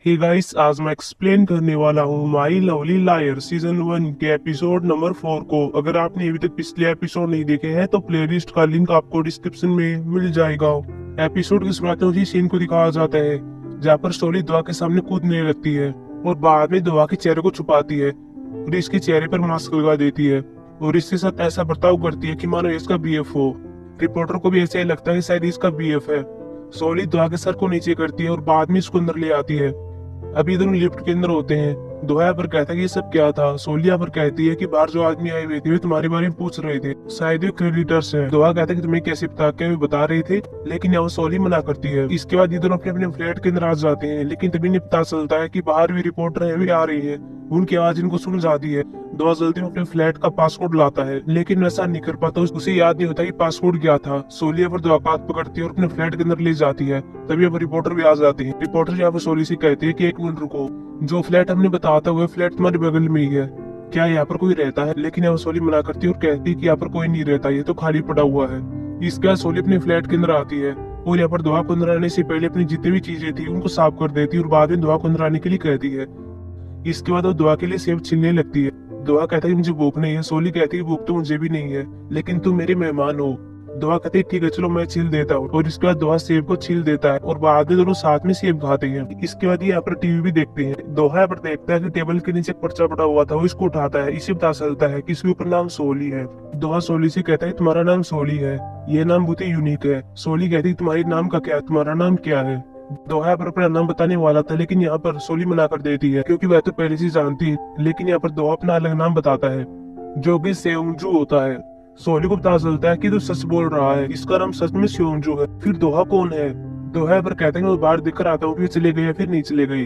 Hey guys, आज मैं explain करने वाला हूँ माई लवली लायर सीजन 1 के एपिसोड नंबर 4 को। अगर आपने अभी तक पिछले एपिसोड नहीं देखे हैं तो प्लेलिस्ट का लिंक आपको डिस्क्रिप्शन में मिल जाएगा। एपिसोड की शुरुआत में उसी सीन को दिखाया जाता है जहाँ पर सोली दुआ के सामने कूदने लगती है और बाद में दुआ के चेहरे को छुपाती है और इसके चेहरे पर मास्क लगा देती है और इसके साथ ऐसा बर्ताव करती है कि मानो इसका बीएफ हो। रिपोर्टर को भी ऐसा ही लगता है कि शायद इसका बीएफ है। सोली दुआ के सर को नीचे करती है और बाद में इसको अंदर ले आती है। अभी दोनों लिफ्ट के अंदर होते हैं। दोहा पर कहता है कि ये सब क्या था। सोलिया पर कहती है कि बाहर जो आदमी आए हुए थे वे तुम्हारे बारे में पूछ रहे थे, शायद ये क्रेडिटर्स हैं। दोहा कहता है कि तुम्हें कैसे पता, क्या वे बता रहे थे, लेकिन यहाँ सोली मना करती है। इसके बाद ये दोनों अपने अपने फ्लैट के अंदर आ जाते हैं, लेकिन तभी इन्हें पता चलता है कि बाहर भी रिपोर्टर है, वे आ रही है। उनकी आवाज इनको सुन जाती है। दोहा जल्दी में अपने फ्लैट का पासवर्ड लाता है, लेकिन वैसा नहीं कर पाता। उसे याद नहीं होता कि पासवर्ड क्या था। सोलिया पर दोहा का हाथ पकड़ती है और अपने फ्लैट के अंदर ले जाती है। तभी अब रिपोर्टर भी आ जाते हैं। रिपोर्टर यहाँ पर सोली से कहते हैं कि एक मिनट रुको, जो फ्लैट हमने बताया था वो फ्लैट तुम्हारे बगल में ही है, क्या यहाँ पर कोई रहता है? लेकिन यहाँ सोली मना करती है और कहती है कि यहाँ पर कोई नहीं रहता, ये तो खाली पड़ा हुआ है। इसके बाद सोली अपने फ्लैट के अंदर आती है और यहाँ पर दुआ को अंदर आने से पहले अपनी जितनी भी चीजें थी उनको साफ कर देती है और बाद में दुआ को अंदर आने के लिए कहती है। इसके बाद वो दुआ के लिए सेब छीलने लगती है। दुआ कहता है कि मुझे भूख नहीं है। सोली कहती है भूख तो मुझे भी नहीं है, लेकिन तुम मेरे मेहमान हो। दुआ कहती है ठीक है चलो मैं छील देता हूँ, और इसके बाद दुआ सेब को छील देता है और बाद में दोनों साथ में सेब खाते हैं। इसके बाद ये यहाँ पर टीवी भी देखते हैं। दोहा यहाँ पर देखता है कि टेबल के नीचे एक पर्चा पड़ा हुआ था, वो इसको उठाता है। इसे पता चलता है कि इसके ऊपर नाम सोली है। दोहा सोली से कहता है तुम्हारा नाम सोली है, ये नाम बहुत ही यूनिक है। सोली कहती है तुम्हारे नाम का क्या है, तुम्हारा नाम क्या है? दोहा पर अपना नाम बताने वाला था, लेकिन यहाँ पर सोली मना कर देती है क्योंकि वह तो पहले से जानती है। लेकिन यहाँ पर दोहा अपना अलग नाम बताता है जो कि सेउंजू होता है। सोली को पता चलता है कि तो सच बोल रहा है, इसका नाम सच में सेउंजू है। फिर दोहा कौन है? दोहा पर कहते हैं कि वो बाहर दिख कर आता हूँ कि चले गए या फिर नहीं चले गई।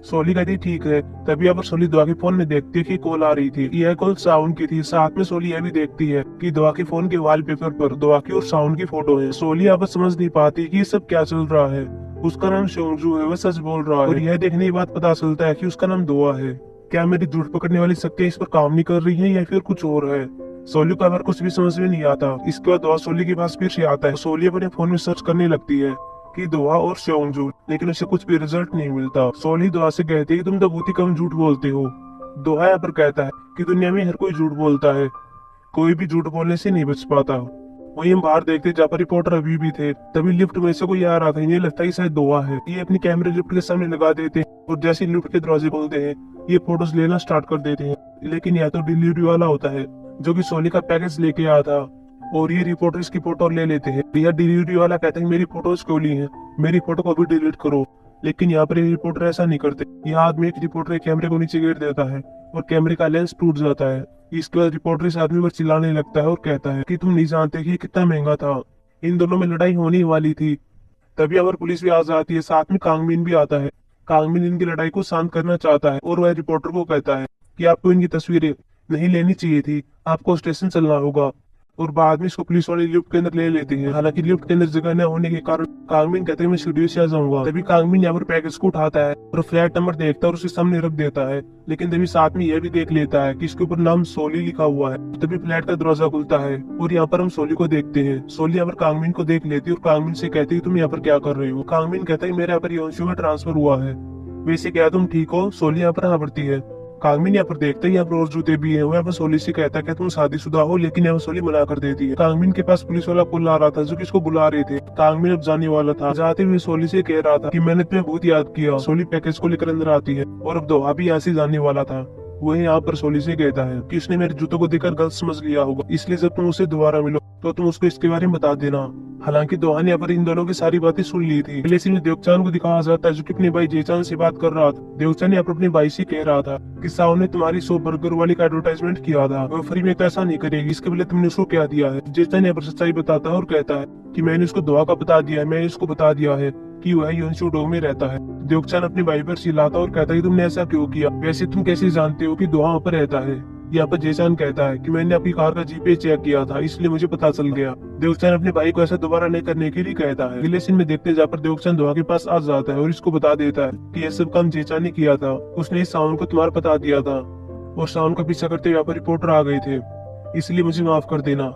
सोली कहती है ठीक है। तभी यहाँ पर सोली दुआ के फोन में देखती है कि कॉल आ रही थी। यह कॉल साउंड की थी। साथ में सोली यह भी देखती है कि दुआ के फोन के वॉलपेपर पर दुआ की और साउंड की फोटो है। सोली यहाँ पर समझ नहीं पाती कि ये सब क्या चल रहा है। उसका नाम शोंजू है, वह सच बोल रहा है। और यह देखने के बाद पता चलता है कि उसका नाम दुआ है। क्या मेरी झूठ पकड़ने वाली शक्तियां इस पर काम नहीं कर रही हैं या फिर कुछ और है? सोली को अगर कुछ भी समझ में नहीं आता। इसके बाद दुआ सोली के पास फिर से आता है। सोली अपने फोन में सर्च करने लगती है कि दुआ और शोंजू, लेकिन उसे कुछ भी रिजल्ट नहीं मिलता। सोली दुआ से कहती है कि तुम तो बहुत ही कम झूठ बोलते हो। दुआ यहाँ पर कहता है कि दुनिया में हर कोई झूठ बोलता है, कोई भी झूठ बोलने से नहीं बच पाता। वही हम बाहर देखते जहाँ पर रिपोर्टर अभी भी थे। तभी लिफ्ट में से कोई आ रहा था। इन्हें लगता है कि शायद दुआ है। ये अपनी कैमरे लिफ्ट के सामने लगा देते हैं और जैसे लिफ्ट के दरवाजे खोलते हैं ये फोटोज लेना स्टार्ट कर देते हैं। लेकिन यह तो डिलीवरी वाला होता है जो कि सोली का पैकेज लेके आया था, और ये रिपोर्टर्स की फोटो ले लेते हैं। यह डिलीवरी वाला कहता है मेरी फोटोज क्यों ली है, मेरी फोटो को भी डिलीट करो। लेकिन यहाँ पर ये रिपोर्टर ऐसा नहीं करते। यह आदमी एक रिपोर्टर के कैमरे को नीचे गिर देता है और कैमरे का लेंस टूट जाता है। इसके बाद रिपोर्टर इस आदमी पर चिल्लाने लगता है और कहता है कि तुम नहीं जानते कि ये कितना महंगा था, इन दोनों में लड़ाई होने वाली थी। तभी अवर पुलिस भी आ जाती है, साथ में कांगमिन भी आता है। कांगमिन इनकी लड़ाई को शांत करना चाहता है और वह रिपोर्टर को कहता है कि आपको इनकी तस्वीरें नहीं लेनी चाहिए थी, आपको स्टेशन चलना होगा। और बाद में इसको पुलिस वाले लिफ्ट के अंदर ले लेते हैं। हालांकि लिफ्ट के अंदर जगह न होने के कारण कांगमिन कहते हैं मैं स्टूडियो से आ जाऊंगा। तभी कांगमिन यहाँ पर पैकेज को उठाता है और फ्लैट नंबर देखता है और उसके सामने रख देता है। लेकिन तभी साथ में यह भी देख लेता है कि इसके ऊपर नाम सोली लिखा हुआ है। तभी फ्लैट का दरवाजा खुलता है और यहाँ पर हम सोली को देखते हैं। सोली यहाँ पर कांगमिन को देख लेती है और कांगमिन से कहती है तुम यहाँ पर क्या कर रहे हो? कांगमिन कहता है मेरे यहाँ पर योंशु का ट्रांसफर हुआ है, वैसे क्या तुम ठीक हो? सोली यहाँ पर हाँ भरती है। कांगमिन यहाँ पर देखते हैं यहाँ पर और जूते भी हैं। वो यहाँ पर सोली से कहता है क्या तुम शादीशुदा हो? लेकिन यहाँ पर सोली मना कर देती है। कांगमिन के पास पुलिस वाला कॉल आ रहा था जो कि इसको बुला रहे थे। कांगमिन अब जाने वाला था। जाते हुए सोली से कह रहा था कि मैंने तुम्हें बहुत याद किया। सोली पैकेज को लेकर अंदर आती है और अब दोहा भी यहाँ से जाने वाला था। वो यहाँ पर सोली से कहता है कि उसने मेरे जूतों को देखकर गलत समझ लिया होगा, इसलिए जब तुम उसे दोबारा मिलो तो तुम उसको इसके बारे में बता देना। हालांकि दोहा ने यहाँ पर इन दोनों की सारी बातें सुन ली थी। पहले से देवचान को दिखाया जाता है जो कि अपने भाई जेचान से बात कर रहा था। देवचान यहाँ पर अपने भाई से कह रहा था कि साव ने तुम्हारी 100 बर्गर वाली का एडवर्टाइजमेंट किया था, वो फ्री में तो ऐसा नहीं करेगी, इसके बदले तुमने उसको क्या दिया है? जेचान यहाँ पर सच्चाई बताता है और कहता है कि मैंने उसको दुआ का बता दिया है, मैंने उसको बता दिया है कि वह योंशु डोग में रहता है। देवचान अपने भाई पर चिल्लाता और कहता है कि तुमने ऐसा क्यों किया? वैसे तुम कैसे जानते हो कि दुआ वहाँ पर रहता है? यहाँ पर जेचान कहता है कि मैंने आपकी कार का जीपीएस चेक किया था, इसलिए मुझे पता चल गया। देवचान अपने भाई को ऐसा दोबारा नहीं करने के लिए कहता है। अगले सीन में देखते जहाँ पर देवचान दुआ के पास आ जाता है और इसको बता देता है कि यह सब काम जेचान ने किया था, उसने इस साउंड को तुम्हारा बता दिया था और साउंड का पीछा करते यहाँ पर रिपोर्टर आ गए थे, इसलिए मुझे माफ कर देना।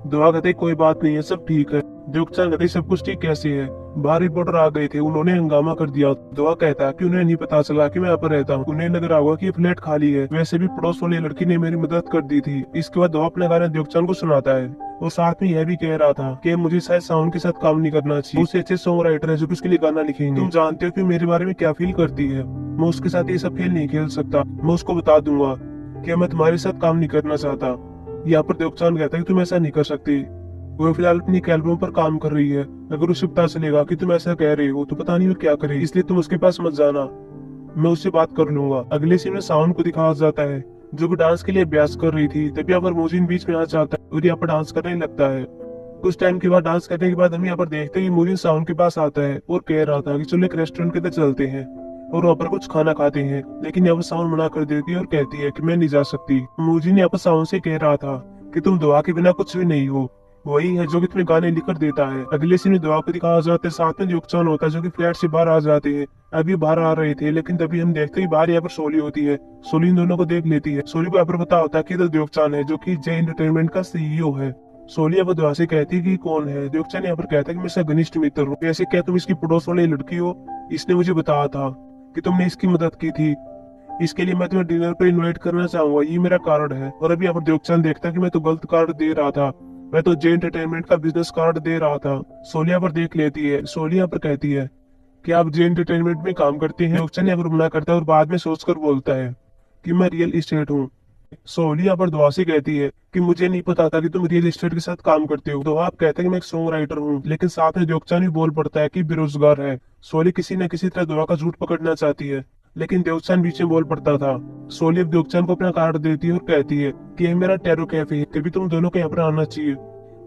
दुआ कहते कोई बात नहीं है, सब ठीक है। देवचान कहते सब कुछ ठीक कैसे है? बाहर रिपोर्टर आ गए थे, उन्होंने हंगामा कर दिया। दुआ कहता है कि उन्हें नहीं पता चला कि मैं यहाँ पर रहता हूँ, उन्हें लग रहा होगा कि ये फ्लैट खाली है, वैसे भी पड़ोस वाली लड़की ने मेरी मदद कर दी थी। इसके बाद दुआ अपना गाना देवचान को सुनाता है और साथ में यह भी कह रहा था कि मुझे शायद साउंड के साथ काम नहीं करना चाहिए, उससे अच्छे सॉन्ग राइटर है जो कि उसके लिए गाना लिखेंगे। तुम जानते हो कि मेरे बारे में क्या फील करती है, मैं उसके साथ ये सब खेल नहीं खेल सकता। मैं उसको बता दूंगा कि मैं तुम्हारे साथ काम नहीं करना चाहता। यहाँ पर देवचान कहता है कि तुम ऐसा नहीं कर सकती। वो फिलहाल अपनी एल्बम पर काम कर रही है, अगर उसे पता चलेगा कि तुम ऐसा कह रहे हो तो पता नहीं वो क्या करे, इसलिए तुम उसके पास मत जाना, मैं उससे बात कर लूंगा। अगले सीन में साउंड को दिखाया जाता है जो कि डांस के लिए अभ्यास कर रही थी। तभी यहाँ पर मोजिन बीच में आ जाता है और यहाँ पर डांस करने लगता है। कुछ टाइम के बाद डांस करने के बाद हम यहाँ पर देखते हैं कि मोजिन साउंड के पास आता है और कह रहा था कि चलो एक रेस्टोरेंट के अंदर चलते हैं और वहाँ पर कुछ खाना खाते हैं, लेकिन यहाँ पर साउंड मना कर देती है और कहती है कि मैं नहीं जा सकती। मोजिन यहाँ पर साउंड से कह रहा था कि तुम दुआ के बिना कुछ भी नहीं हो, वही है जो कि तुम्हें गाने लिख कर देता है। अगले सीन में दुआ को दिखाया जाता है, साथ में युगचान होता है जो कि फ्लैट से बाहर आ जाते हैं। अभी बाहर आ रहे थे लेकिन तभी हम देखते हैं बाहर यहाँ पर सोली होती है। सोली इन दोनों को देख लेती है। सोली को यहाँ पर पता होता है कि इधर युगचान है जो कि जय एंटरटेनमेंट का सीईओ है। सोली यहाँ पर दुआ से कहती है कि कौन है। युगचान यहाँ पर कहता है कि मैं इसका घनिष्ठ मित्र हूँ। ऐसे क्या तुम इसकी पड़ोस वाली लड़की हो? इसने मुझे बताया था कि तुमने इसकी मदद की थी, इसके लिए मैं तुम्हें डिनर पर इनवाइट करना चाहूंगा, ये मेरा कार्ड है। और अभी यहाँ पर देवचांद देखता है कि मैं तो गलत कार्ड दे रहा था, मैं तो जे एंटरटेनमेंट का बिजनेस कार्ड दे रहा था। सोलिया पर देख लेती है। सोलिया पर कहती है कि आप जे एंटरटेनमेंट में काम करते हैं। देवचांद यहाँ पर मना करता है और बाद में सोचकर बोलता है कि मैं रियल इस्टेट हूँ। सोलिया पर दुआ से कहती है कि मुझे नहीं पता था कि तुम रियल एस्टेट के साथ काम करते हो। दुआ आप कहते हैं कि मैं एक सॉन्ग राइटर हूँ, लेकिन साथ में देवचांद भी बोल पड़ता है कि बेरोजगार है। सोली किसी न किसी तरह दुआ का झूठ पकड़ना चाहती है, लेकिन देवचांद बीच में बोल पड़ता था। सोली अब देवचांद को अपना कार्ड देती है और कहती है कि ये मेरा टैरो कैफे है, कभी तुम दोनों को यहाँ पर आना चाहिए,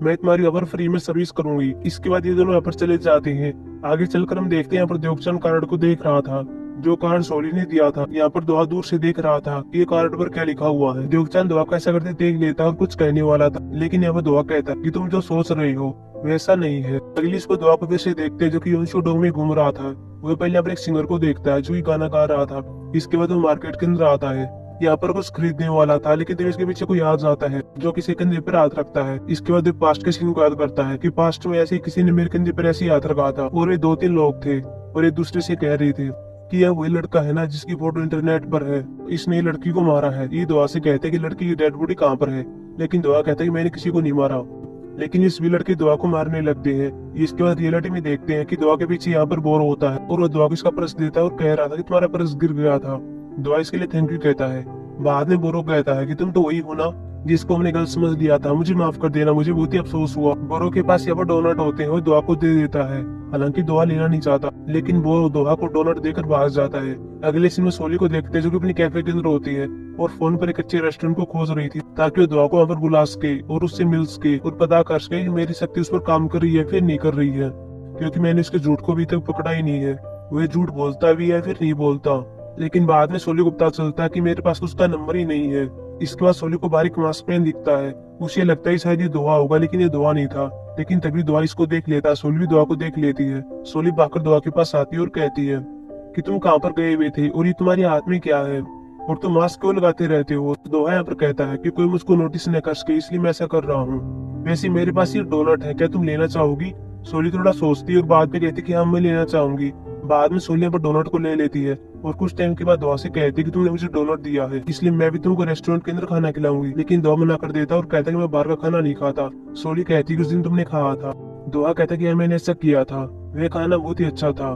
मैं तुम्हारी अवर फ्री में सर्विस करूंगी। इसके बाद ये दोनों यहाँ पर चले जाते हैं। आगे चलकर हम देखते हैं यहाँ पर देवचांद कार्ड को देख रहा था जो कार्ड सोली ने दिया था। यहाँ पर दुआ दूर से देख रहा था कि ये कार्ड पर क्या लिखा हुआ है। देवचांद दुआ को ऐसा करते देख लेता और कुछ कहने वाला था, लेकिन यहाँ पर दुआ कहता कि तुम जो सोच रहे हो वैसा नहीं है। अगली इसको दुआ को फिर से देखते हैं जो कि योंशो डोंग में घूम रहा था। वो पहले यहाँ पर एक सिंगर को देखता है जो कि गाना गा रहा था। इसके बाद वो मार्केट के अंदर आता है, यहाँ पर कुछ खरीदने वाला था, लेकिन तभी इसके पीछे कोई याद जाता है जो किसी कंधे पर हाथ रखता है। इसके बाद पास्ट के सीन को याद करता है कि पास्ट में ऐसे किसी ने मेरे कंधे पर ऐसे हाथ रखा था और वे 2-3 लोग थे और एक दूसरे से कह रहे थे कि यह वही लड़का है ना जिसकी फोटो इंटरनेट पर है, इसने लड़की को मारा है। ये दुआ से कहते हैं कि लड़की की डेड बॉडी कहाँ पर है, लेकिन दुआ कहता है कि मैंने किसी को नहीं मारा। लेकिन इस भी लड़के दुआ को मारने लगते हैं। इसके बाद रियलिटी में देखते हैं कि दुआ के पीछे यहाँ पर बोर होता है और वो दुआ को इसका पर्स देता है और कह रहा था कि तुम्हारा पर्स गिर गया था। दुआ इसके लिए थैंक यू कहता है। बाद में बोरो कहता है कि तुम तो वही हो ना जिसको हमने गलत समझ लिया था, मुझे माफ कर देना, मुझे बहुत ही अफसोस हुआ। बोरो के पास यहाँ पर डोनट होते हैं, वो दुआ को दे देता है। हालांकि दुआ लेना नहीं चाहता, लेकिन वो दुआ को डोनट देकर भाग जाता है। अगले सीन में सोली को देखते हैं जो कि अपनी कैफे के अंदर होती है और फोन पर एक अच्छे रेस्टोरेंट को खोज रही थी ताकि वो दुआ को वहाँ पर बुला सके और उससे मिल सके और पता कर सके कि मेरी शक्ति उस पर काम कर रही है फिर नहीं कर रही है, क्योंकि मैंने उसके झूठ को अभी तक पकड़ा ही नहीं है। वह झूठ बोलता भी है फिर नहीं बोलता। लेकिन बाद में सोली को पता चलता है कि मेरे पास उसका नंबर ही नहीं है। इसके बाद सोली को बारीक मास्कमैन दिखता है, उसे लगता है शायद ये दुआ होगा, लेकिन ये दुआ नहीं था। लेकिन तभी दुआ इसको देख लेता है, सोली भी दुआ को देख लेती है। सोली भागकर दुआ के पास आती है और कहती है कि तुम कहाँ पर गए हुए थे और ये तुम्हारे हाथ में क्या है और तुम मास्क क्यों लगाते रहते हो। दुआ यहाँ पर कहता है कि कोई मुझको नोटिस न कर सके इसलिए मैं ऐसा कर रहा हूँ। वैसे मेरे पास ये डोनट है, क्या तुम लेना चाहोगी? सोली थोड़ा सोचती है और बाद में कहती कि हाँ मैं लेना चाहूंगी। बाद में सोली यहाँ पर डोनट को ले लेती है और कुछ टाइम के बाद दुआ से कहती है कि तुमने मुझे डोनट दिया है इसलिए मैं भी तुमको रेस्टोरेंट के अंदर खाना खिलाऊंगी। लेकिन दुआ मना कर देता और कहता है कि मैं बाहर का खाना नहीं खाता। सोली कहती है कि उस दिन तुमने खाया था। दुआ कहता है कि मैंने ऐसा किया था, वह खाना बहुत ही अच्छा था।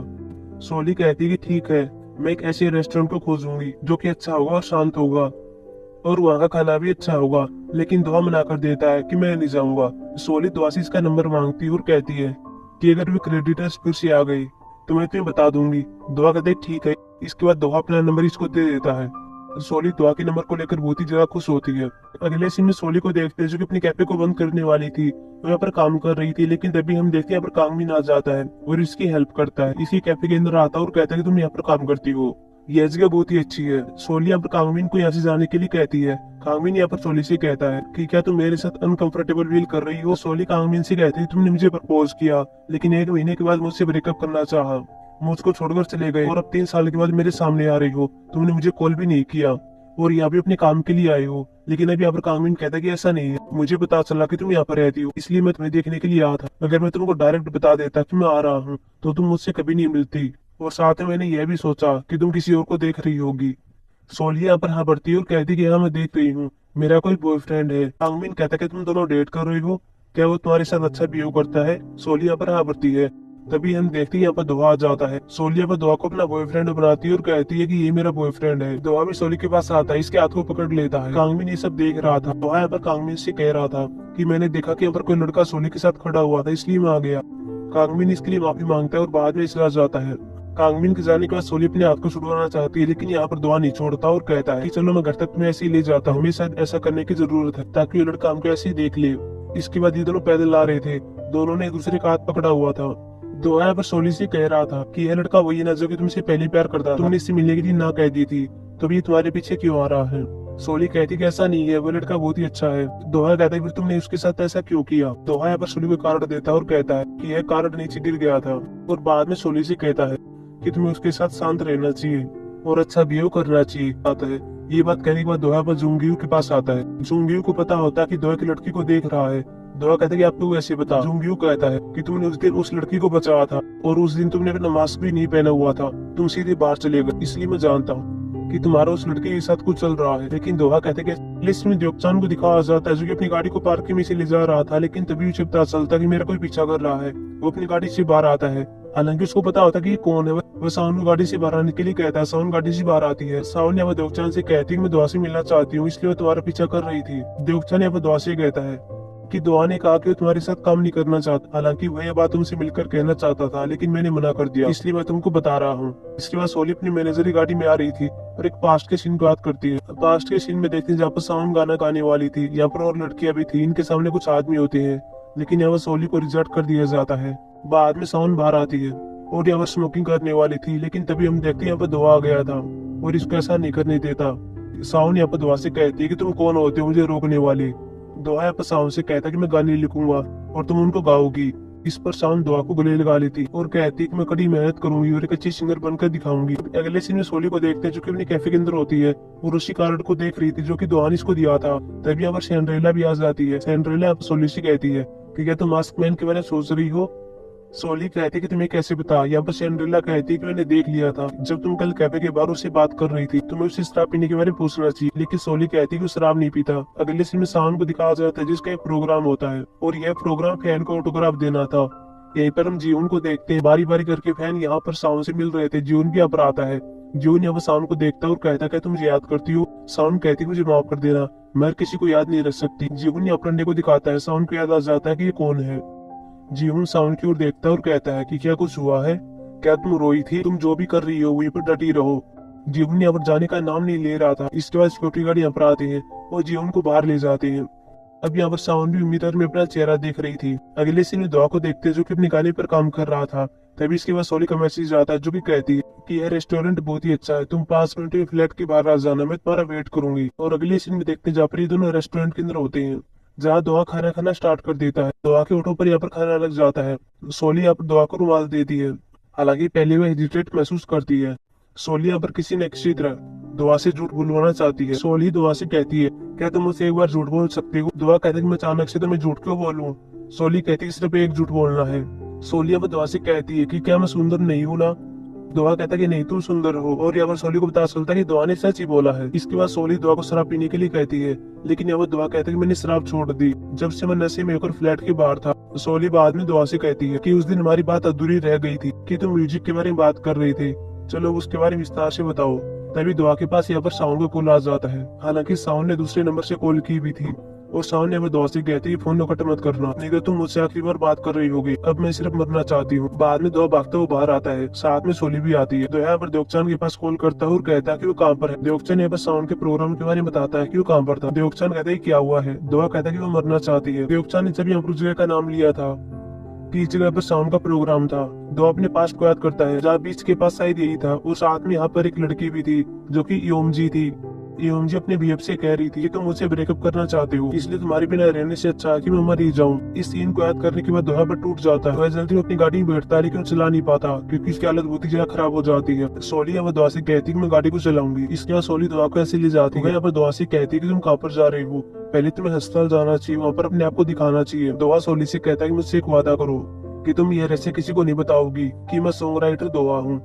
सोली कहती है कि ठीक है, मैं एक ऐसे रेस्टोरेंट को खोजूंगी जो कि अच्छा होगा और शांत होगा और वहाँ का खाना भी अच्छा होगा। लेकिन दुआ मना कर देता है कि मैं नहीं जाऊंगा। सोली दुआ से इसका नंबर मांगती है और कहती है कि अगर वे क्रेडिटर्स फिर से आ गई तो मैं तुम्हें बता दूंगी। दुआ कहते ठीक है। इसके बाद दुआ अपना नंबर इसको दे देता है। सोली दुआ के नंबर को लेकर बहुत ही ज्यादा खुश होती है। अगले सीन में सोली को देखते हैं जो कि अपने कैफे को बंद करने वाली थी, वो यहाँ पर काम कर रही थी, लेकिन तभी हम देखते हैं यहाँ पर कांगमिन आ जाता है और इसकी हेल्प करता है। इसी कैफे के अंदर आता है और कहता है कि तुम यहाँ पर काम करती हो, ये जगह बहुत ही अच्छी है। सोली यहाँ पर कांगमिन को यहाँ से जाने के लिए कहती है। कांगमिन यहाँ पर सोली से कहता है कि क्या तुम मेरे साथ अनकंफर्टेबल फील कर रही हो। सोली कांगमिन से कहती है तुमने मुझे प्रपोज किया लेकिन 1 महीने के बाद मुझसे ब्रेकअप करना चाहा, मुझको छोड़कर चले गए और अब 3 साल के बाद मेरे सामने आ रही हो, तुमने मुझे कॉल भी नहीं किया। और यहाँ पे अपने काम के लिए आए हो। लेकिन अभी यहाँ पर कांगमिन कहता है कि ऐसा नहीं है, मुझे पता चला कि तुम यहाँ पर रहती हो, इसलिए मैं तुम्हें देखने के लिए आया था। अगर मैं तुमको डायरेक्ट बता देता कि मैं आ रहा हूँ तो तुम मुझसे कभी नहीं मिलती, और साथ में मैंने यह भी सोचा कि तुम किसी और को देख रही होगी। सोली यहाँ पर हाँ भरती है और कहती कि हाँ मैं देख रही हूँ, मेरा कोई बॉयफ्रेंड है। कांगमिन कहता है कि तुम दोनों डेट कर रही हो, क्या वो तुम्हारे साथ अच्छा बिहेव करता है। सोली यहाँ पर हाँ भरती है। तभी हम देखते हैं यहाँ पर दोहा आ जाता है। सोली यहाँ पर दोहा को अपना बॉयफ्रेंड बनाती है और कहती है कि ये मेरा बॉयफ्रेंड है। दोहा भी सोली के पास आता है, इसके हाथ को पकड़ लेता है। कांगमिन ये सब देख रहा था। दोहा यहाँ पर कांगमिन से कह रहा था कि मैंने देखा कि यहाँ पर कोई लड़का सोली के साथ खड़ा हुआ था, इसलिए मैं आ गया। कांगमिन इसके लिए माफी मांगता है और बाद में चला जाता है। कांगमिन के जाने के बाद सोली अपने हाथ को छुड़वाना चाहती है, लेकिन यहाँ पर दोहा नहीं छोड़ता और कहता है कि चलो मैं घर तक तुम्हें ऐसे ही ले जाता हूँ, हमें शायद ऐसा करने की जरूरत है ताकि ये लड़का हमको ऐसे ही देख ले। इसके बाद ये दोनों पैदल आ रहे थे, दोनों ने एक दूसरे का हाथ पकड़ा हुआ था। दोहा यहाँ पर सोली से कह रहा था कि यह लड़का वही ना जो कि तुमसे पहले प्यार करता था, तुमने इससे मिलने के लिए ना कह दी थी, तो ये तुम्हारे पीछे क्यों आ रहा है। सोली कहती कि ऐसा नहीं है, वो लड़का बहुत ही अच्छा है। दोहा कहता है फिर तुमने उसके साथ ऐसा क्यों किया। दोहा यहाँ पर सोली को कार्ड देता है और कहता है कि यह कार्ड नीचे गिर गया था, और बाद में सोली से कहता है कि तुम्हें उसके साथ शांत रहना चाहिए और अच्छा बिहेव करना चाहिए। आता है ये बात कहने के बाद दोहा पर जुंगियू के पास आता है। जुंगियू को पता होता है कि दोहा की लड़की को देख रहा है। दोहा कहता है कि आपको कैसे पता। जुंगियू कहता है कि तुमने उस दिन उस लड़की को बचाया था और उस दिन तुमने अपना मास्क भी नहीं पहना हुआ था, तुम सीधे बाहर चले गए, इसलिए मैं जानता हूँ कि तुम्हारा उस लड़के के साथ कुछ चल रहा है। लेकिन दोहा कहते हैं कि लिस्ट में द्योकचान को दिखाया जाता है जो कि अपनी गाड़ी को पार्किंग में से ले जा रहा था, लेकिन तभी उसे पता चलता कि मेरा कोई पीछा कर रहा है। वो अपनी गाड़ी से बाहर आता है, हालांकि उसको पता होता कि ये कौन है। वह साउन को गाड़ी से बाहर आने के लिए कहता है। साउन गाड़ी से बाहर आती है। साउन यहाँ पर द्योकचान से कहती है कि मैं दोहा से मिलना चाहती हूँ, इसलिए वो तुम्हारा पीछा कर रही थी। द्योकचान यहाँ पर दोहा से कहता है कि दोहा ने कहा कि वो तुम्हारे साथ काम नहीं करना चाहता, हालांकि वह यह बात तुमसे मिलकर कहना चाहता था, लेकिन मैंने मना कर दिया, इसलिए मैं तुमको बता रहा हूँ। इसके बाद सोली अपनी मैनेजर की गाड़ी में आ रही थी और एक पास्ट के सीन को याद करती है। पास्ट के सीन में देखते हैं जहाँ पर साउंड गाना गाने वाली थी, यहाँ पर और लड़कियां भी थी, इनके सामने कुछ आदमी होते हैं, लेकिन यहाँ पर सोली को रिजेक्ट कर दिया जाता है। बाद में साउंड बाहर आती है और यहाँ पर स्मोकिंग करने वाली थी, लेकिन तभी हम देखते हैं यहाँ पर दोहा आ गया था और इसको ऐसा नहीं करने देता। साउंड यहाँ पर दोहा से कहती है कि तुम कौन होते हो मुझे रोकने वाले। दोहा यहाँ पर साउंड से कहता है कि मैं गाने लिखूंगा और तुम उनको गाओगी। इस पर साउंड दोहा को गले लगा लेती और कहती कि मैं कड़ी मेहनत करूंगी और एक अच्छी सिंगर बनकर दिखाऊंगी। अगले सीन में सोली को देखते हैं जो कि अपने कैफे के अंदर होती है और उसी कार्ड को देख रही थी जो कि दोहा ने इसको दिया था। तभी यहाँ पर सैंड्रेला भी आ जाती है। सैंड्रेला सोली से कहती है कि क्या तुम मास्क मैन के बारे में सोच रही हो। सोली कहती कि तुम्हें कैसे पता। यहाँ पर सैंड्रेला कहती कि मैंने देख लिया था जब तुम कल कैफे के बाहर उससे बात कर रही थी, तुम्हें उससे शराब पीने के बारे में पूछना चाहिए, लेकिन सोली कहती कि वो शराब नहीं पीता। अगले सीन में साउंड को दिखाया जाता है जिसका एक प्रोग्राम होता है और यह प्रोग्राम फैन को ऑटोग्राफ देना था। यहीं पर हम जीवन को देखते हैं, बारी बारी करके फैन यहाँ पर साउंड से मिल रहे थे। जीवन भी यहाँ पर आता है। जीवन यहाँ पर साउंड को देखता है और कहता है तुम मुझे याद करती हो। साउंड कहती है मुझे माफ कर देना, मैं किसी को याद नहीं रख सकती। जीवन यहाँ पर अंडे को दिखाता है। साउंड को याद आ जाता है कि ये कौन है। जीवन साउंड की ओर देखता है और कहता है कि क्या कुछ हुआ है, क्या तुम रोई थी, तुम जो भी कर रही हो वहीं पर डटी रहो। जीवन यहाँ पर जाने का नाम नहीं ले रहा था। इसके बाद सिक्योरिटी गार्ड यहाँ पर आते हैं और जीवन को बाहर ले जाते हैं। अब यहाँ पर साउंड भी मिरर में अपना चेहरा देख रही थी। अगले सीन में दोहा को देखते जो कि अपने गाने पर काम कर रहा था। तभी इसके बाद सोली का मैसेज आता है जो कि कहती है कि यह रेस्टोरेंट बहुत ही अच्छा है, तुम 5 मिनट में फ्लैट के बाहर आ जाना, मैं तुम्हारा वेट करूंगी। और अगले सीन में देखते जहाँ पर ये दोनों रेस्टोरेंट के अंदर होते हैं, जहाँ दोहा खाना खाना स्टार्ट कर देता है। दोहा के होठों पर यहाँ पर खाना लग जाता है। सोली यहाँ पर दोहा को रुमाल देती है, हालांकि पहले वह हेजिटेट महसूस करती है। सोली यहाँ पर किसी न किसी तरह दोहा से झूठ बुलवाना चाहती है। सोली दोहा से कहती है क्या तुम मुझसे एक बार झूठ बोल सकते हो। दोहा कहता है कि मैं अचानक से तुम्हें झूठ क्यों बोलूं। सोली कहती है सिर्फ एक झूठ बोलना है। सोली यहाँ पर दोहा से कहती है कि क्या मैं सुंदर नहीं हूँ ना। दोहा कहता है कि नहीं तुम सुंदर हो, और यहाँ पर सोली को पता चलता है कि दोहा ने सच ही बोला है। इसके बाद सोली दोहा को शराब पीने के लिए कहती है, लेकिन यहाँ पर दोहा कहता है कि मैंने शराब छोड़ दी जब से मैं नशे में होकर फ्लैट के बाहर था। सोली बाद में दोहा से कहती है कि उस दिन हमारी बात अधूरी रह गई थी कि तुम म्यूजिक के बारे में बात कर रहे थे, चलो उसके बारे में विस्तार से बताओ। तभी दोहा के पास यहाँ पर साउंड का कॉल आ जाता है, हालांकि साउंड ने दूसरे नंबर से कॉल की भी थी और साउंड ने दोहा से कहती है फोन कट मत करना, नहीं तो तुम मुझसे आखिरी बार बात कर रही होगी, अब मैं सिर्फ मरना चाहती हूँ। बाद में दोहा भागता हुआ बाहर आता है, साथ में सोली भी आती है। तो यहाँ पर द्योकचान के पास कॉल करता है और कहता है कि वो कहाँ पर है। द्योकचान यहाँ पर साउंड के प्रोग्राम के बारे में बताता है कि वो कहाँ पर था। द्योकचान कहता है क्या हुआ है। दोहा कहता है कि वो मरना चाहती है। द्योकचान ने जब यहाँ पर उस जगह का नाम लिया था कि इस जगह पर साउंड का प्रोग्राम था। दोहा अपने पास को याद करता है जहाँ बीच के पास शायद यही था, और साथ में यहाँ पर एक लड़की भी थी जो कि योमजी थी। ये मुझे अपने बीएफ से कह रही थी कि तुम मुझसे ब्रेकअप करना चाहते हो, इसलिए तुम्हारे बिना रहने से अच्छा है कि मैं मर ही जाऊं। इस सीन को याद करने के बाद दोहा पर टूट जाता है। वह जल्दी में अपनी गाड़ी में बैठता है लेकिन वो चला नहीं पाता क्योंकि उसकी हालत बहुत ही ज्यादा खराब हो जाती है। सोली अब दोहा से कहती है कि मैं गाड़ी को चलाऊंगी। इसके बाद सोली दोहा को ऐसे ले जाती है। यहाँ पर दोहा से कहती है कि तुम कहाँ पर जा रही हो, पहले तुम्हें अस्पताल जाना चाहिए, वहाँ पर अपने आप को दिखाना चाहिए। दोहा सोली से कहता है कि मुझसे एक वादा करो कि तुम यह रहस्य किसी को नहीं बताओगी कि मैं सॉन्ग राइटर दोहा हूँ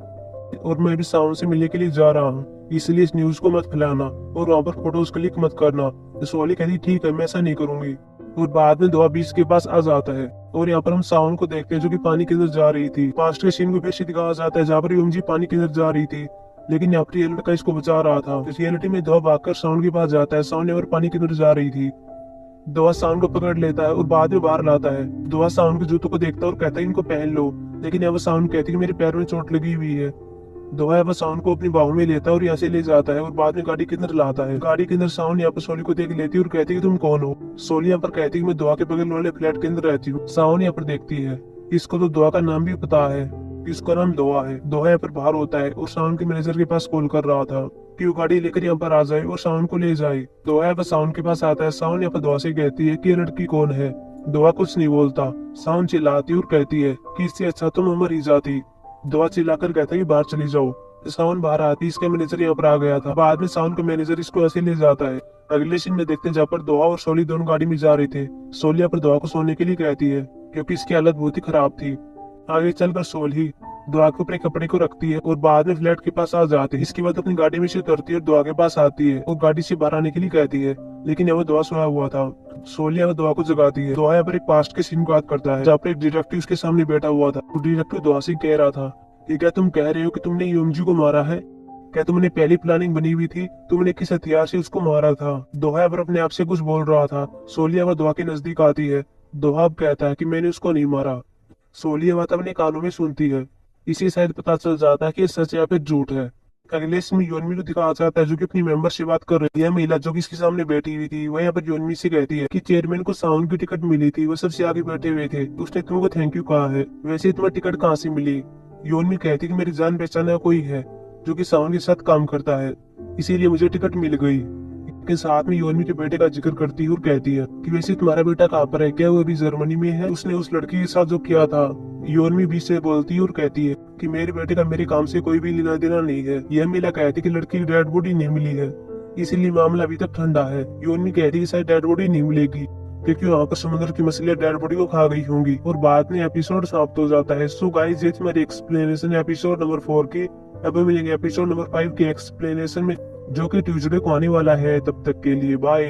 और मैं भी साउंड से मिलने के लिए जा रहा हूँ, इसलिए इस न्यूज को मत फैलाना और वहाँ पर फोटोज क्लिक मत करना। तो सोली कहती ठीक है, मैं ऐसा नहीं करूंगी। और बाद में दोहा बीच के पास आ जाता है और यहाँ पर हम साउंड को देखते हैं जो कि पानी के अंदर जा रही थी। पास्ट के सीन को फिर से दिखाया जाता है जहाँ पर यूएमजी पानी के अंदर जा रही थी, लेकिन यहाँ पर ये लड़का इसको बचा रहा था। रियलिटी में दोहा भागकर साउंड के पास जाता है। साउंड यहाँ पर पानी के अंदर जा रही थी। दोहा साउंड को पकड़ लेता है और बाद में बाहर लाता है। दोहा साउंड के जूतों को देखता है और कहता है इनको पहन लो, लेकिन यहाँ पर साउंड कहती है कि मेरे पैर में चोट लगी हुई है। दोहा यहाँ पर साउंड को अपनी बाहों में लेता है और यहाँ से ले जाता है और बाद में गाड़ी के अंदर लाता है। गाड़ी के अंदर साउंड यहाँ पर सोली को देख लेती है और कहती है कि तुम कौन हो। सोली यहाँ पर कहती है कि मैं दोहा के बगल वाले फ्लैट के अंदर रहती हूँ। साउंड यहाँ पर देखती है, इसको तो दोहा का नाम भी पता है, इसका नाम दोहा है। दोहा यहाँ पर बाहर होता है और साउंड के मैनेजर के पास कॉल कर रहा था कि वो गाड़ी लेकर यहाँ पर आ जाए और साउंड को ले जाए। दोहा यहाँ पर साउंड के पास आता है। साउंड यहाँ पर दोहा से कहती है कि ये लड़की कौन है। दोहा कुछ नहीं बोलता। साउंड चिल्लाती और कहती है कि इससे अच्छा तुम मर ही जाती। दोहा चिल्लाकर कहता है कि बाहर चली जाओ। साउंड बाहर आती, इसका मैनेजर यहाँ पर आ गया था। बाद में साउंड का मैनेजर इसको ऐसे ले जाता है। अगले सीन में देखते हैं जहाँ पर दोहा और सोली दोनों गाड़ी में जा रहे थे। सोली यहाँ पर दोहा को सोने के लिए कहती है क्योंकि इसकी हालत बहुत ही खराब थी। आगे चलकर सोली दोहा के ऊपर कपड़े को रखती है और बाद में फ्लैट के पास आ जाती है। इसके बाद अपनी गाड़ी में से उतरती है और दोहा के पास आती है और गाड़ी से बाहर आने के लिए कहती है, लेकिन यहाँ दोहा सोया हुआ था। सोली यहाँ दोहा को जगाती है। दोहा यहाँ पर एक पास्ट के सीन को याद करता है जहाँ पर एक डिटेक्टिव उसके सामने बैठा हुआ था। डिटेक्टिव दोहा से कह रहा था कि क्या तुम कह रहे हो कि तुमने यूएमजी को मारा है? क्या तुमने पहली प्लानिंग बनी हुई थी? तुमने किस हथियार से उसको मारा था? दोहा पर अपने आप से कुछ बोल रहा था। सोलिया वह दोहा के नजदीक आती है। दोहा अब कहता है कि मैंने उसको नहीं मारा। सोलिया बात अपने कानों में सुनती है। इसे शायद पता चल जाता है कि सच या फिर झूठ है। अगले इसमें योनमी को दिखाया जाता है जो कि अपनी मेंबर से बात कर रही है। महिला जो कि इसके सामने बैठी हुई थी वह यहाँ पर योनमी से कहती है कि चेयरमैन को साउंड की टिकट मिली थी, वो सबसे आगे बैठे हुए थे, उसने तुमको थैंक यू कहा है। वैसे तुम्हें टिकट कहाँ से मिली? योनमी कहती कि मेरी जान पहचान का कोई है जो कि साउंड के साथ काम करता है, इसीलिए मुझे टिकट मिल गई। के साथ में योनमी के बेटे का जिक्र करती है और कहती है कि वैसे तुम्हारा बेटा कहाँ पर है? क्या वो अभी जर्मनी में है? उसने उस लड़की के साथ जो किया था। योनमी बीच से बोलती है और कहती है कि मेरे बेटे का मेरे काम से कोई भी लेना देना नहीं है। यह मिला कहती कि लड़की की डेड बॉडी नहीं मिली है, इसीलिए मामला अभी तक ठंडा है। योनमी कहती है शायद डेड बॉडी नहीं मिलेगी क्योंकि वहाँ पर समुद्र की मछलियां डेड बॉडी को खा गई होंगी। और बाद में एपिसोड समाप्त हो जाता है। सो गाइस ये थी मेरी एक्सप्लेनेशन एपिसोड नंबर 4 की। अब मिलेंगे एपिसोड नंबर 5 के एक्सप्लेनेशन में जो कि ट्यूजडे को आने वाला है। तब तक के लिए बाय।